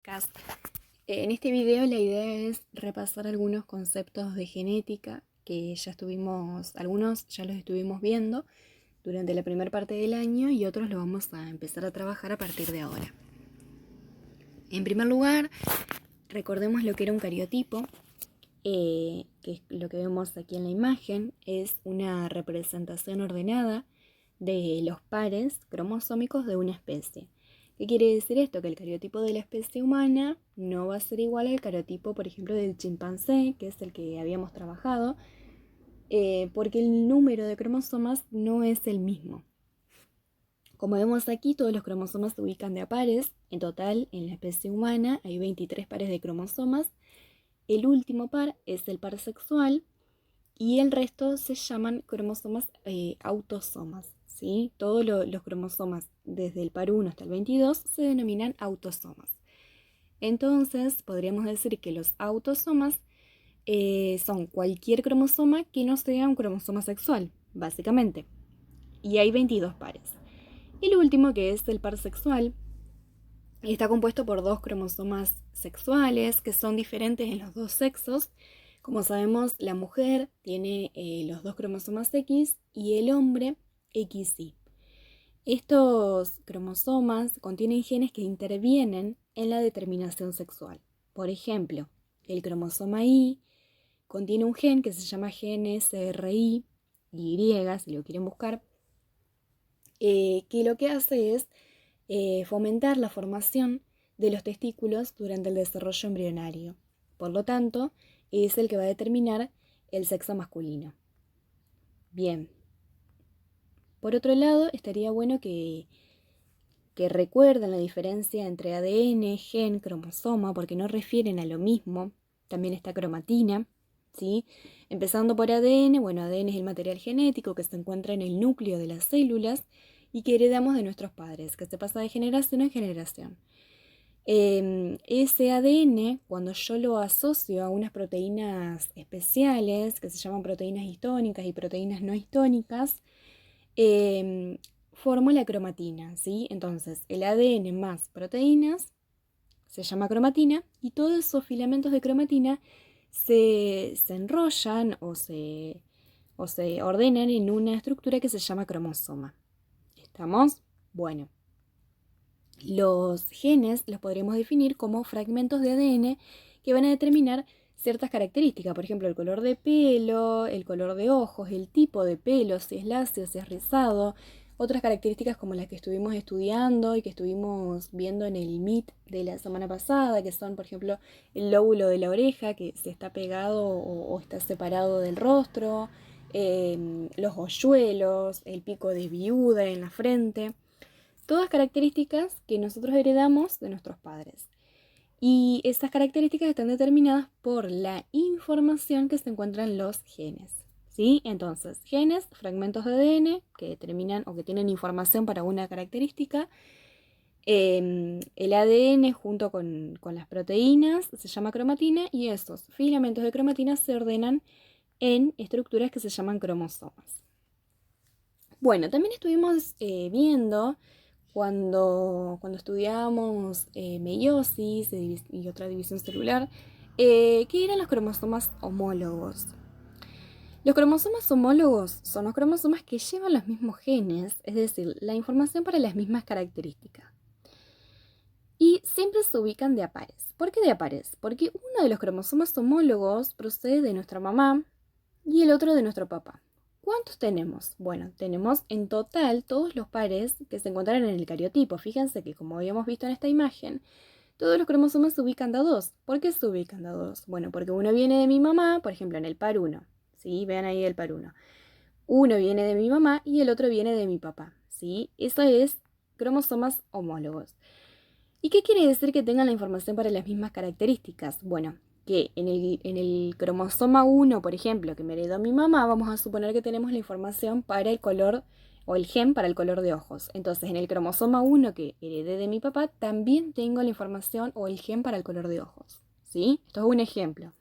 podcast. En este video la idea es repasar algunos conceptos de genética que algunos ya los estuvimos viendo durante la primera parte del año y otros los vamos a empezar a trabajar a partir de ahora. En primer lugar, recordemos lo que era un cariotipo, que es lo que vemos aquí en la imagen, es una representación ordenada de los pares cromosómicos de una especie. ¿Qué quiere decir esto? Que el cariotipo de la especie humana no va a ser igual al cariotipo, por ejemplo, del chimpancé, que es el que habíamos trabajado, porque el número de cromosomas no es el mismo. Como vemos aquí, todos los cromosomas se ubican de a pares. En total, en la especie humana hay 23 pares de cromosomas. El último par es el par sexual y el resto se llaman cromosomas autosomas. ¿Sí? Todos los cromosomas desde el par 1 hasta el 22 se denominan autosomas. Entonces, podríamos decir que los autosomas son cualquier cromosoma que no sea un cromosoma sexual, básicamente. Y hay 22 pares. El último, que es el par sexual, está compuesto por dos cromosomas sexuales que son diferentes en los dos sexos. Como sabemos, la mujer tiene los dos cromosomas X y el hombre XY. Estos cromosomas contienen genes que intervienen en la determinación sexual. Por ejemplo, el cromosoma Y contiene un gen que se llama gen SRY, si lo quieren buscar, que lo que hace es fomentar la formación de los testículos durante el desarrollo embrionario. Por lo tanto, es el que va a determinar el sexo masculino. Bien. Por otro lado, estaría bueno que recuerden la diferencia entre ADN, gen, cromosoma, porque no refieren a lo mismo. También está cromatina, ¿sí? Empezando por ADN, bueno, ADN es el material genético que se encuentra en el núcleo de las células y que heredamos de nuestros padres, que se pasa de generación en generación. Ese ADN, cuando yo lo asocio a unas proteínas especiales, que se llaman proteínas histónicas y proteínas no histónicas, formo la cromatina, ¿sí? Entonces, el ADN más proteínas se llama cromatina y todos esos filamentos de cromatina se enrollan o se ordenan en una estructura que se llama cromosoma. ¿Estamos? Bueno. Los genes los podríamos definir como fragmentos de ADN que van a determinar ciertas características, por ejemplo, el color de pelo, el color de ojos, el tipo de pelo, si es lacio, si es rizado, otras características como las que estuvimos estudiando y que estuvimos viendo en el Meet de la semana pasada, que son, por ejemplo, el lóbulo de la oreja, que se está pegado o está separado del rostro, los hoyuelos, el pico de viuda en la frente. Todas características que nosotros heredamos de nuestros padres. Y estas características están determinadas por la información que se encuentra en los genes. ¿Sí? Entonces, genes, fragmentos de ADN que determinan o que tienen información para una característica. El ADN junto con las proteínas se llama cromatina y esos filamentos de cromatina se ordenan en estructuras que se llaman cromosomas. Bueno, también estuvimos viendo cuando estudiábamos meiosis y otra división celular, ¿qué eran los cromosomas homólogos? Los cromosomas homólogos son los cromosomas que llevan los mismos genes, es decir, la información para las mismas características. Y siempre se ubican de a pares. ¿Por qué de a pares? Porque uno de los cromosomas homólogos procede de nuestra mamá y el otro de nuestro papá. ¿Cuántos tenemos? Bueno, tenemos en total todos los pares que se encuentran en el cariotipo. Fíjense que, como habíamos visto en esta imagen, todos los cromosomas se ubican de a dos. ¿Por qué se ubican de a dos? Bueno, porque uno viene de mi mamá, por ejemplo, en el par 1. ¿Sí? Vean ahí el par 1. Uno viene de mi mamá y el otro viene de mi papá. ¿Sí? Eso es cromosomas homólogos. ¿Y qué quiere decir que tengan la información para las mismas características? Bueno, que en el cromosoma 1, por ejemplo, que me heredó mi mamá, vamos a suponer que tenemos la información para el color o el gen para el color de ojos. Entonces, en el cromosoma 1 que heredé de mi papá, también tengo la información o el gen para el color de ojos. ¿Sí? Esto es un ejemplo.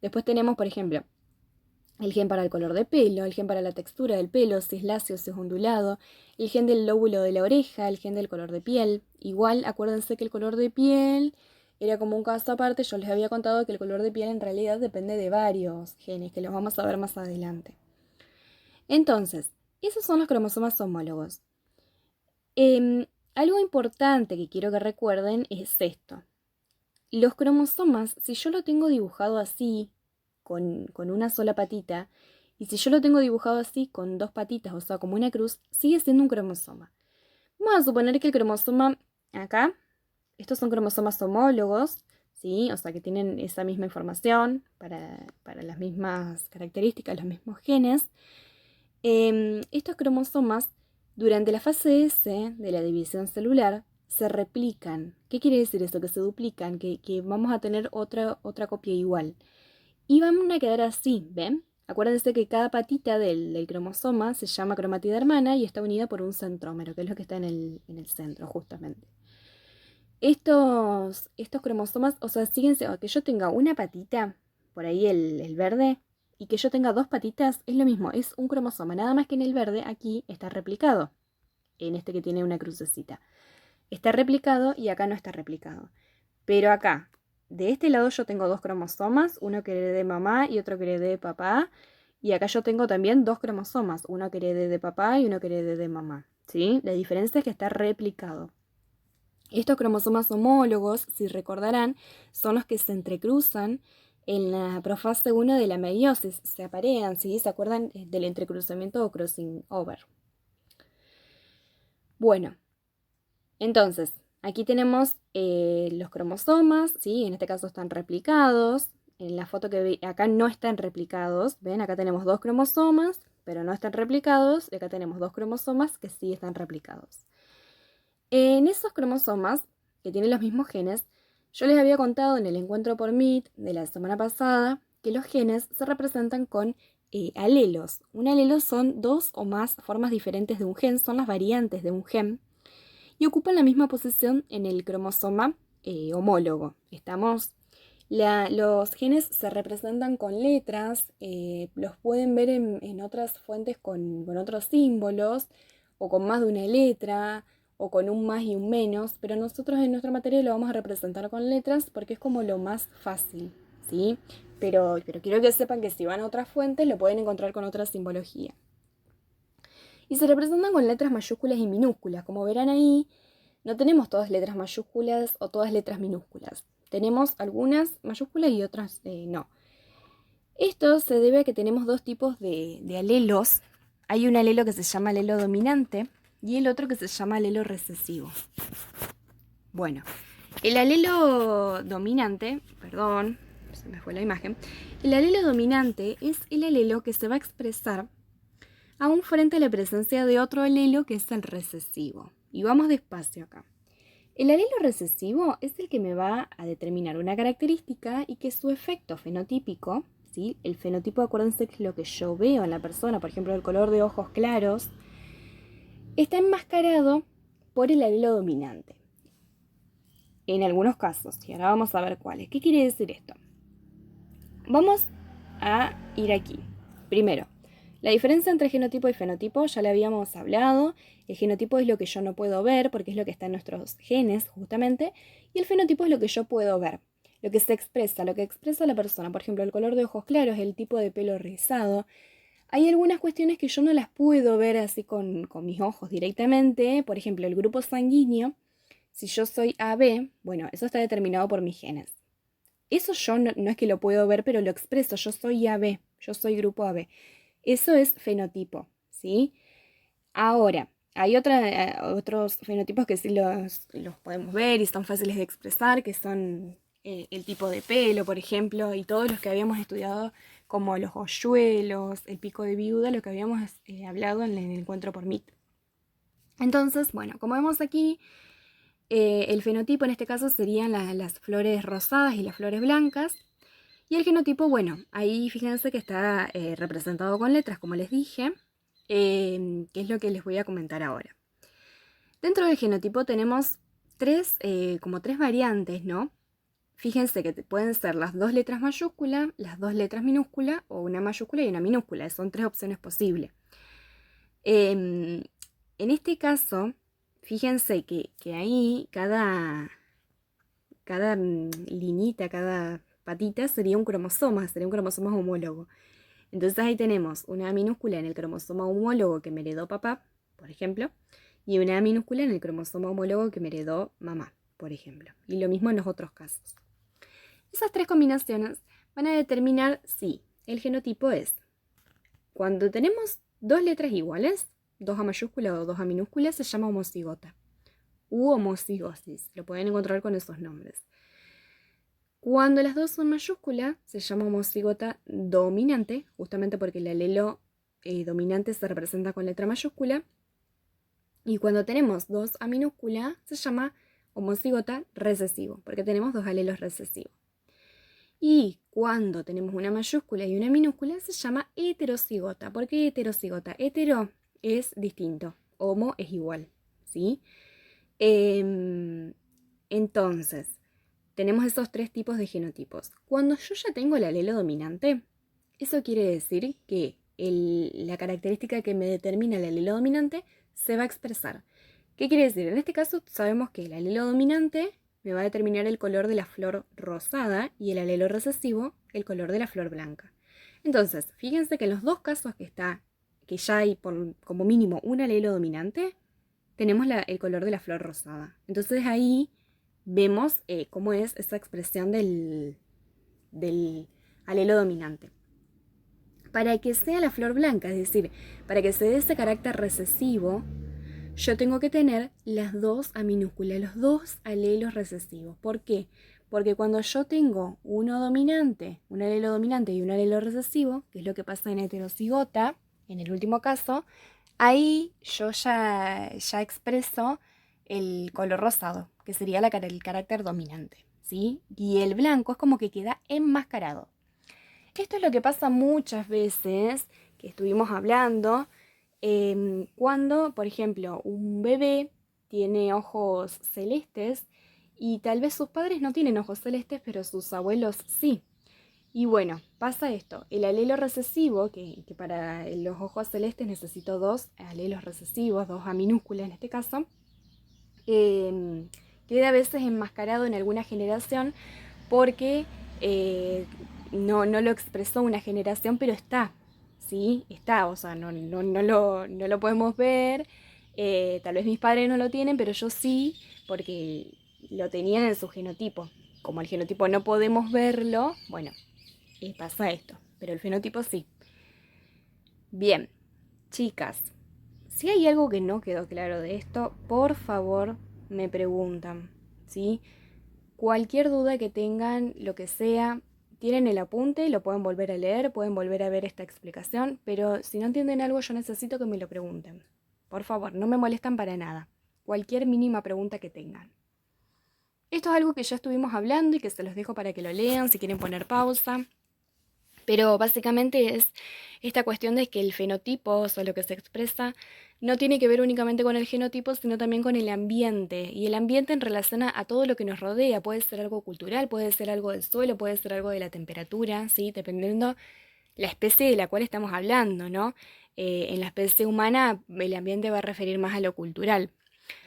Después tenemos, por ejemplo, el gen para el color de pelo, el gen para la textura del pelo, si es lacio, si es ondulado, el gen del lóbulo de la oreja, el gen del color de piel. Igual, acuérdense que el color de piel era como un caso aparte. Yo les había contado que el color de piel en realidad depende de varios genes, que los vamos a ver más adelante. Entonces, esos son los cromosomas homólogos. Algo importante que quiero que recuerden es esto. Los cromosomas, si yo lo tengo dibujado así, con una sola patita, y si yo lo tengo dibujado así, con dos patitas, o sea, como una cruz, sigue siendo un cromosoma. Vamos a suponer que el cromosoma acá, estos son cromosomas homólogos, ¿sí? O sea, que tienen esa misma información para las mismas características, los mismos genes. Estos cromosomas, durante la fase S de la división celular, se replican. ¿Qué quiere decir eso? Que se duplican, que vamos a tener otra copia igual. Y van a quedar así, ¿ven? Acuérdense que cada patita del cromosoma se llama cromatida hermana y está unida por un centrómero, que es lo que está en el centro, justamente. Estos cromosomas, o sea, siguen, que yo tenga una patita, por ahí el verde, y que yo tenga dos patitas, es lo mismo, es un cromosoma, nada más que en el verde aquí está replicado, en este que tiene una crucecita. Está replicado y acá no está replicado. Pero acá, de este lado yo tengo dos cromosomas, uno que heredé de mamá y otro que heredé de papá. Y acá yo tengo también dos cromosomas, uno que heredé de papá y uno que heredé de mamá. ¿Sí? La diferencia es que está replicado. Estos cromosomas homólogos, si recordarán, son los que se entrecruzan en la profase 1 de la meiosis. Se aparean, ¿sí? ¿Se acuerdan del entrecruzamiento o crossing over? Bueno, entonces, aquí tenemos los cromosomas, ¿sí? En este caso están replicados. En la foto que ve acá no están replicados. ¿Ven? Acá tenemos dos cromosomas, pero no están replicados. Y acá tenemos dos cromosomas que sí están replicados. En esos cromosomas, que tienen los mismos genes, yo les había contado en el encuentro por Meet de la semana pasada que los genes se representan con alelos. Un alelo son dos o más formas diferentes de un gen, son las variantes de un gen y ocupan la misma posición en el cromosoma homólogo. Los genes se representan con letras, los pueden ver en otras fuentes con otros símbolos, o con más de una letra, o con un más y un menos, pero nosotros en nuestra materia lo vamos a representar con letras porque es como lo más fácil, ¿sí? Pero quiero que sepan que si van a otras fuentes lo pueden encontrar con otra simbología. Y se representan con letras mayúsculas y minúsculas. Como verán ahí, no tenemos todas letras mayúsculas o todas letras minúsculas. Tenemos algunas mayúsculas y otras no. Esto se debe a que tenemos dos tipos de alelos. Hay un alelo que se llama alelo dominante y el otro que se llama alelo recesivo. Bueno, el alelo dominante, perdón, se me fue la imagen. El alelo dominante es el alelo que se va a expresar aún frente a la presencia de otro alelo que es el recesivo. Y vamos despacio acá. El alelo recesivo es el que me va a determinar una característica y que su efecto fenotípico, ¿sí? El fenotipo, acuérdense que es lo que yo veo en la persona, por ejemplo, el color de ojos claros, está enmascarado por el alelo dominante. En algunos casos, y ahora vamos a ver cuáles. ¿Qué quiere decir esto? Vamos a ir aquí. Primero, la diferencia entre genotipo y fenotipo ya la habíamos hablado. El genotipo es lo que yo no puedo ver porque es lo que está en nuestros genes justamente. Y el fenotipo es lo que yo puedo ver, lo que se expresa, lo que expresa la persona. Por ejemplo, el color de ojos claros, el tipo de pelo rizado. Hay algunas cuestiones que yo no las puedo ver así con mis ojos directamente. Por ejemplo, el grupo sanguíneo. Si yo soy AB, bueno, eso está determinado por mis genes. Eso yo no es que lo puedo ver, pero lo expreso. Yo soy AB, yo soy grupo AB. Eso es fenotipo, ¿sí? Ahora, hay otros fenotipos que sí los podemos ver y son fáciles de expresar, que son el tipo de pelo, por ejemplo, y todos los que habíamos estudiado, como los hoyuelos, el pico de viuda, lo que habíamos hablado en el encuentro por MIT. Entonces, bueno, como vemos aquí, el fenotipo en este caso serían las flores rosadas y las flores blancas. Y el genotipo, bueno, ahí fíjense que está representado con letras, como les dije, que es lo que les voy a comentar ahora. Dentro del genotipo tenemos como tres variantes, ¿no? Fíjense que pueden ser las dos letras mayúsculas, las dos letras minúsculas o una mayúscula y una minúscula. Son tres opciones posibles. En este caso, fíjense que ahí liñita, cada patita sería un cromosoma homólogo. Entonces ahí tenemos una A minúscula en el cromosoma homólogo que me heredó papá, por ejemplo, y una A minúscula en el cromosoma homólogo que me heredó mamá, por ejemplo. Y lo mismo en los otros casos. Esas tres combinaciones van a determinar si el genotipo es, cuando tenemos dos letras iguales, 2A mayúscula o 2A minúscula, se llama homocigota u homocigosis. Lo pueden encontrar con esos nombres. Cuando las dos son mayúsculas, se llama homocigota dominante, justamente porque el alelo dominante se representa con letra mayúscula. Y cuando tenemos dos A minúscula, se llama homocigota recesivo, porque tenemos dos alelos recesivos. Y cuando tenemos una mayúscula y una minúscula, se llama heterocigota. ¿Por qué heterocigota? Hetero es distinto, homo es igual, ¿sí? Entonces, tenemos esos tres tipos de genotipos. Cuando yo ya tengo el alelo dominante, eso quiere decir que la característica que me determina el alelo dominante se va a expresar. ¿Qué quiere decir? En este caso sabemos que el alelo dominante me va a determinar el color de la flor rosada y el alelo recesivo el color de la flor blanca. Entonces, fíjense que en los dos casos que ya hay como mínimo un alelo dominante, tenemos el color de la flor rosada. Entonces ahí vemos cómo es esa expresión del alelo dominante. Para que sea la flor blanca, es decir, para que se dé ese carácter recesivo, yo tengo que tener las dos A minúsculas, los dos alelos recesivos. ¿Por qué? Porque cuando yo tengo un alelo dominante y un alelo recesivo, que es lo que pasa en heterocigota, en el último caso, ahí yo ya expreso el color rosado, que sería el carácter dominante, ¿sí? Y el blanco es como que queda enmascarado. Esto es lo que pasa muchas veces, que estuvimos hablando, cuando, por ejemplo, un bebé tiene ojos celestes y tal vez sus padres no tienen ojos celestes, pero sus abuelos sí. Y bueno, pasa esto, el alelo recesivo, que para los ojos celestes necesito dos alelos recesivos, dos A minúsculas en este caso, queda a veces enmascarado en alguna generación porque no lo expresó una generación, pero está, ¿sí? Está, o sea, no lo podemos ver, tal vez mis padres no lo tienen, pero yo sí, porque lo tenían en su genotipo. Como el genotipo no podemos verlo, bueno, pasa esto, pero el fenotipo sí. Bien, chicas, si hay algo que no quedó claro de esto, por favor me preguntan, ¿sí? Cualquier duda que tengan, lo que sea, tienen el apunte, lo pueden volver a leer, pueden volver a ver esta explicación, pero si no entienden algo yo necesito que me lo pregunten. Por favor, no me molestan para nada. Cualquier mínima pregunta que tengan. Esto es algo que ya estuvimos hablando y que se los dejo para que lo lean, si quieren poner pausa. Pero básicamente es esta cuestión de que el fenotipo, o sea, lo que se expresa, no tiene que ver únicamente con el genotipo, sino también con el ambiente. Y el ambiente en relación a todo lo que nos rodea. Puede ser algo cultural, puede ser algo del suelo, puede ser algo de la temperatura, ¿sí? Dependiendo la especie de la cual estamos hablando, ¿no? En la especie humana el ambiente va a referir más a lo cultural.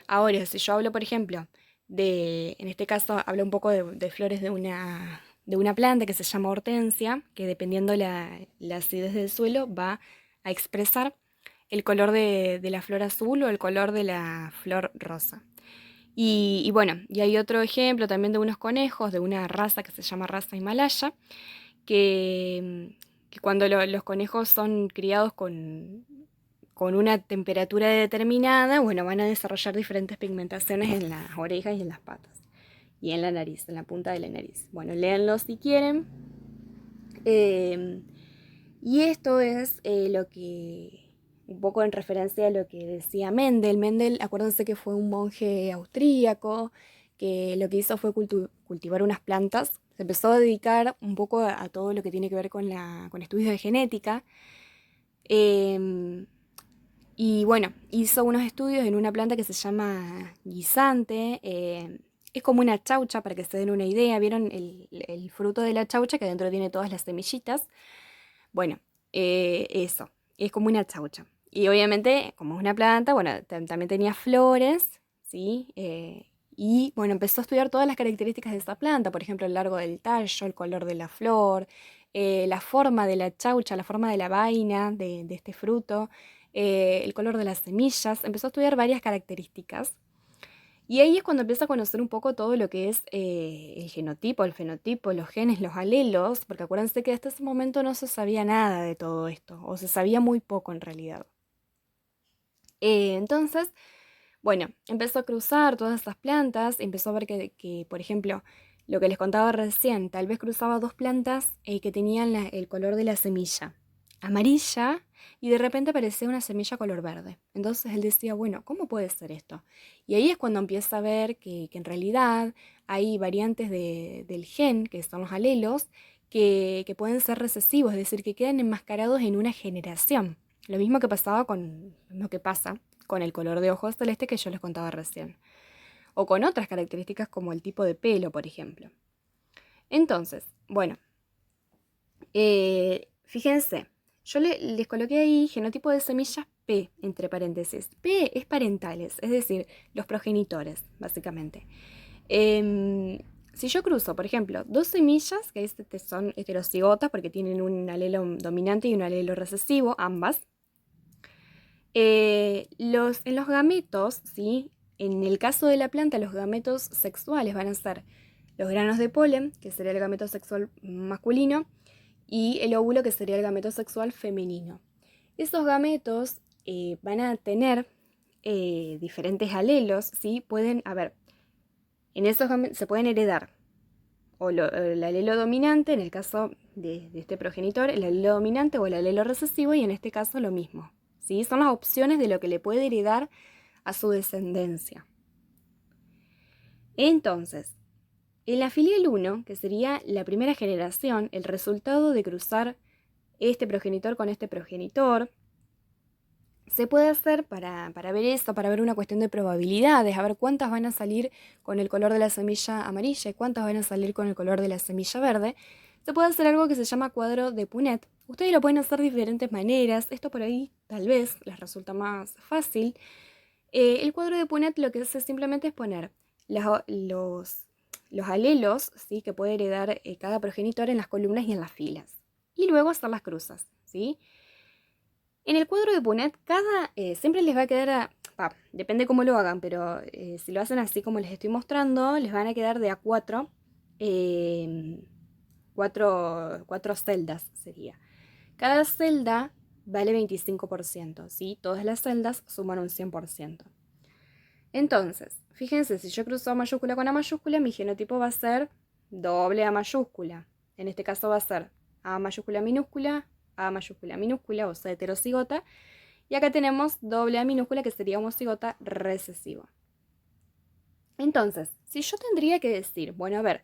Ahora, si yo hablo, por ejemplo, en este caso hablo un poco de flores de una planta que se llama hortensia, que dependiendo la acidez del suelo va a expresar el color de la flor azul o el color de la flor rosa. Y bueno, y hay otro ejemplo también de unos conejos, de una raza que se llama raza himalaya, que cuando los conejos son criados con una temperatura determinada, bueno, van a desarrollar diferentes pigmentaciones en las orejas y en las patas. Y en la nariz, en la punta de la nariz. Bueno, léanlo si quieren. Y esto es lo que, un poco en referencia a lo que decía Mendel. Mendel, acuérdense que fue un monje austríaco, que lo que hizo fue cultivar unas plantas. Se empezó a dedicar un poco a todo lo que tiene que ver con estudios de genética. Y bueno, hizo unos estudios en una planta que se llama guisante. Es como una chaucha, para que se den una idea. ¿Vieron el fruto de la chaucha que adentro tiene todas las semillitas? Bueno, eso, es como una chaucha. Y obviamente, como es una planta, bueno, también tenía flores, ¿sí? Y bueno, empezó a estudiar todas las características de esa planta, por ejemplo, el largo del tallo, el color de la flor, la forma de la chaucha, la forma de la vaina de este fruto, el color de las semillas. Empezó a estudiar varias características. Y ahí es cuando empieza a conocer un poco todo lo que es el genotipo, el fenotipo, los genes, los alelos, porque acuérdense que hasta ese momento no se sabía nada de todo esto, o se sabía muy poco en realidad. Entonces, bueno, empezó a cruzar todas esas plantas, empezó a ver que, por ejemplo, lo que les contaba recién, tal vez cruzaba dos plantas que tenían el color de la semilla amarilla y de repente aparecía una semilla color verde. Entonces él decía, bueno, ¿cómo puede ser esto? Y ahí es cuando empieza a ver que en realidad hay variantes del gen, que son los alelos, que pueden ser recesivos, es decir, que quedan enmascarados en una generación. Lo mismo que pasaba con lo que pasa con el color de ojos celeste que yo les contaba recién. O con otras características como el tipo de pelo, por ejemplo. Entonces, bueno, fíjense, yo les coloqué ahí genotipo de semillas P, entre paréntesis. P es parentales, es decir, los progenitores, básicamente. Si yo cruzo, por ejemplo, dos semillas, que son heterocigotas porque tienen un alelo dominante y un alelo recesivo, ambas, en los gametos, ¿sí? En el caso de la planta, los gametos sexuales van a ser los granos de polen, que sería el gameto sexual masculino, y el óvulo, que sería el gameto sexual femenino. Esos gametos van a tener diferentes alelos, ¿sí? Pueden, a ver, en esos gametos se pueden heredar o el alelo dominante, en el caso de este progenitor, el alelo dominante o el alelo recesivo, y en este caso lo mismo. ¿Sí? Son las opciones de lo que le puede heredar a su descendencia. Entonces, en la filial 1, que sería la primera generación, el resultado de cruzar este progenitor con este progenitor, se puede hacer para ver eso, para ver una cuestión de probabilidades, a ver cuántas van a salir con el color de la semilla amarilla y cuántas van a salir con el color de la semilla verde. Se puede hacer algo que se llama cuadro de Punnett. Ustedes lo pueden hacer de diferentes maneras, esto por ahí tal vez les resulta más fácil. El cuadro de Punnett lo que hace simplemente es poner los alelos, ¿sí? Que puede heredar cada progenitor en las columnas y en las filas. Y luego hacer las cruzas, ¿sí? En el cuadro de Punnett, siempre les va a quedar, depende cómo lo hagan, pero si lo hacen así como les estoy mostrando, les van a quedar de a cuatro celdas sería. Cada celda vale 25%, ¿sí? Todas las celdas suman un 100%. Entonces, fíjense, si yo cruzo A mayúscula con A mayúscula, mi genotipo va a ser doble A mayúscula. En este caso va a ser A mayúscula minúscula, A mayúscula minúscula, o sea, heterocigota. Y acá tenemos doble A minúscula, que sería homocigota recesivo. Entonces, si yo tendría que decir, bueno, a ver,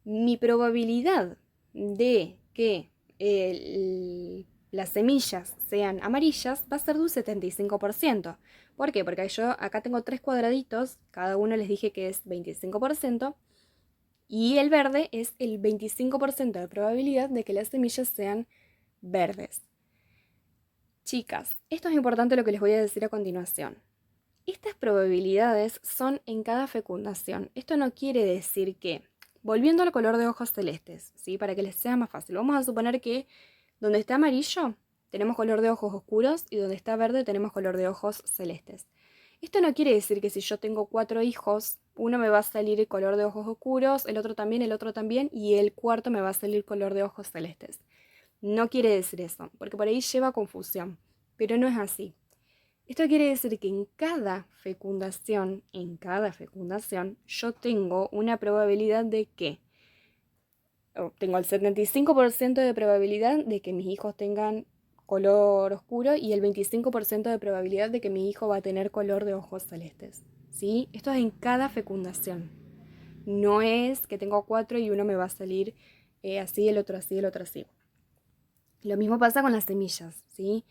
mi probabilidad de que las semillas sean amarillas va a ser de un 75%. ¿Por qué? Porque yo acá tengo tres cuadraditos, cada uno les dije que es 25%, y el verde es el 25% de probabilidad de que las semillas sean verdes. Chicas, esto es importante lo que les voy a decir a continuación. Estas probabilidades son en cada fecundación. Esto no quiere decir que, volviendo al color de ojos celestes, ¿sí? Para que les sea más fácil, vamos a suponer que donde está amarillo tenemos color de ojos oscuros y donde está verde tenemos color de ojos celestes. Esto no quiere decir que si yo tengo 4 hijos, uno me va a salir color de ojos oscuros, el otro también y el cuarto me va a salir color de ojos celestes. No quiere decir eso, porque por ahí lleva confusión, pero no es así. Esto quiere decir que en cada fecundación, yo tengo una probabilidad de que, tengo el 75% de probabilidad de que mis hijos tengan color oscuro y el 25% de probabilidad de que mi hijo va a tener color de ojos celestes. ¿Sí? Esto es en cada fecundación. No es que tengo 4 y uno me va a salir así, el otro así, el otro así. Lo mismo pasa con las semillas, ¿sí?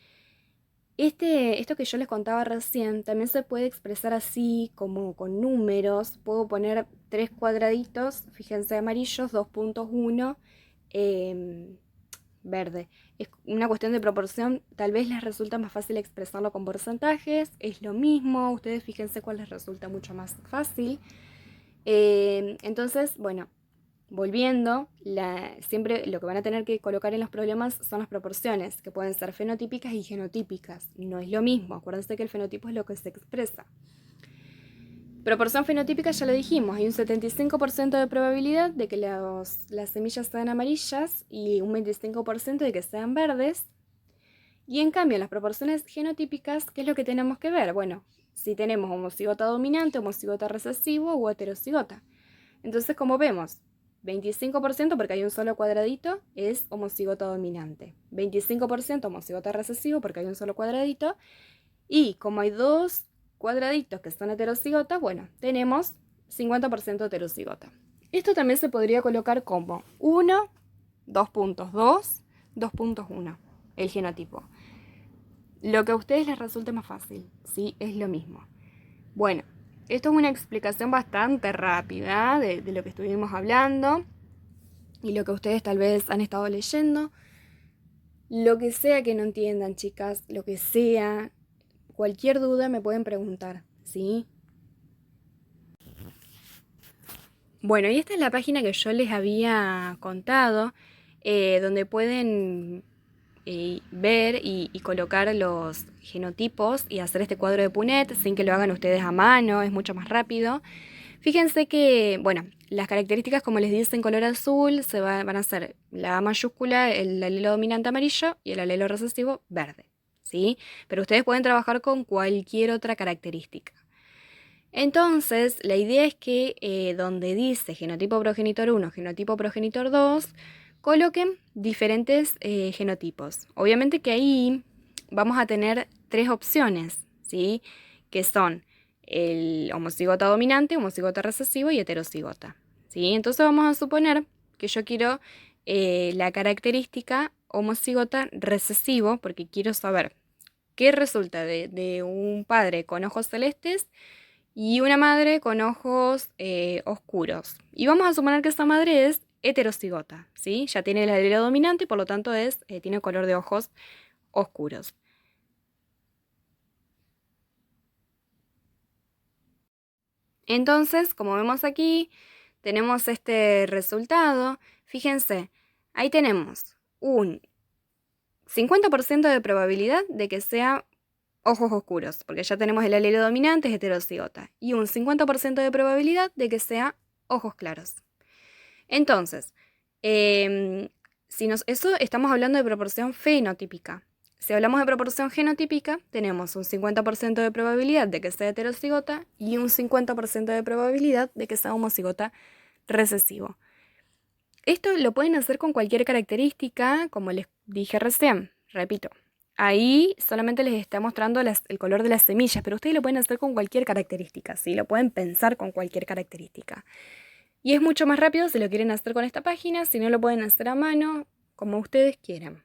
Esto que yo les contaba recién también se puede expresar así como con números. Puedo poner 3 cuadraditos, fíjense, amarillos, 2.1 verde. Es una cuestión de proporción, tal vez les resulta más fácil expresarlo con porcentajes, es lo mismo, ustedes fíjense cuál les resulta mucho más fácil. Entonces, bueno, volviendo, siempre lo que van a tener que colocar en los problemas son las proporciones, que pueden ser fenotípicas y genotípicas. No es lo mismo, acuérdense que el fenotipo es lo que se expresa. Proporción fenotípica ya lo dijimos, hay un 75% de probabilidad de que las semillas sean amarillas y un 25% de que sean verdes. Y en cambio, en las proporciones genotípicas, ¿qué es lo que tenemos que ver? Bueno, si tenemos homocigota dominante, homocigota recesivo o heterocigota. Entonces, como vemos, 25% porque hay un solo cuadradito es homocigota dominante. 25% homocigota recesivo porque hay un solo cuadradito. Y como hay dos cuadraditos que son heterocigotas, bueno, tenemos 50% heterocigota. Esto también se podría colocar como 1, 2.2, 2.1, el genotipo. Lo que a ustedes les resulte más fácil, ¿sí? Es lo mismo. Bueno, esto es una explicación bastante rápida de lo que estuvimos hablando y lo que ustedes tal vez han estado leyendo. Lo que sea que no entiendan, chicas, lo que sea, cualquier duda me pueden preguntar, ¿sí? Bueno, y esta es la página que yo les había contado, donde pueden ver y colocar los genotipos y hacer este cuadro de Punnett sin que lo hagan ustedes a mano, es mucho más rápido. Fíjense que, bueno, las características, como les dice en color azul, van a ser la A mayúscula, el alelo dominante amarillo y el alelo recesivo verde, ¿sí? Pero ustedes pueden trabajar con cualquier otra característica. Entonces, la idea es que donde dice genotipo progenitor 1, genotipo progenitor 2, coloquen diferentes genotipos. Obviamente que ahí vamos a tener tres opciones, ¿sí? Que son el homocigota dominante, homocigota recesivo y heterocigota, ¿sí? Entonces vamos a suponer que yo quiero la característica homocigota recesivo porque quiero saber qué resulta de un padre con ojos celestes y una madre con ojos oscuros. Y vamos a suponer que esa madre es heterocigota, ¿sí? Ya tiene el alelo dominante y por lo tanto tiene color de ojos oscuros. Entonces, como vemos aquí, tenemos este resultado. Fíjense, ahí tenemos un 50% de probabilidad de que sea ojos oscuros, porque ya tenemos el alelo dominante, es heterocigota, y un 50% de probabilidad de que sea ojos claros. Entonces, eso estamos hablando de proporción fenotípica. Si hablamos de proporción genotípica, tenemos un 50% de probabilidad de que sea heterocigota y un 50% de probabilidad de que sea homocigota recesivo. Esto lo pueden hacer con cualquier característica, como les dije recién, repito. Ahí solamente les está mostrando el color de las semillas, pero ustedes lo pueden hacer con cualquier característica, ¿sí? Lo pueden pensar con cualquier característica. Y es mucho más rápido si lo quieren hacer con esta página, si no lo pueden hacer a mano, como ustedes quieran.